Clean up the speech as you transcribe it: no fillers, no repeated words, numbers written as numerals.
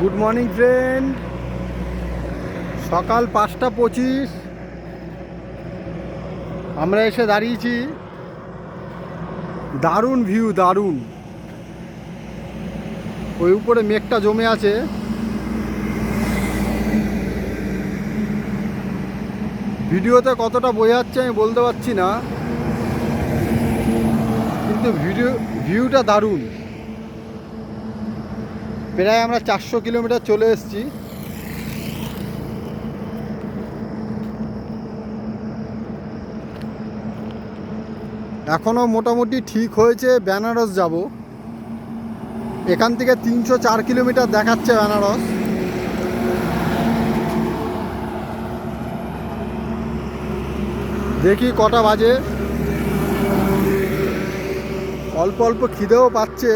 Good morning friend. সকাল 5:25 আমরা এসে দাঁড়িয়েছি। দারুণ ভিউ, দারুণ। ওই উপরে মেঘটা জমে আছে। ভিডিওতে কতটা বোঝাচ্ছে আমি বলতে পারছি না, কিন্তু ভিউটা দারুণ। প্রায় আমরা 400 কিলোমিটার চলে এসেছি। এখনও মোটামুটি ঠিক হয়েছে বেনারস যাব। এখান থেকে 304 কিলোমিটার দেখাচ্ছে বেনারস। দেখি কটা বাজে। অল্প অল্প খিদেও পাচ্ছে।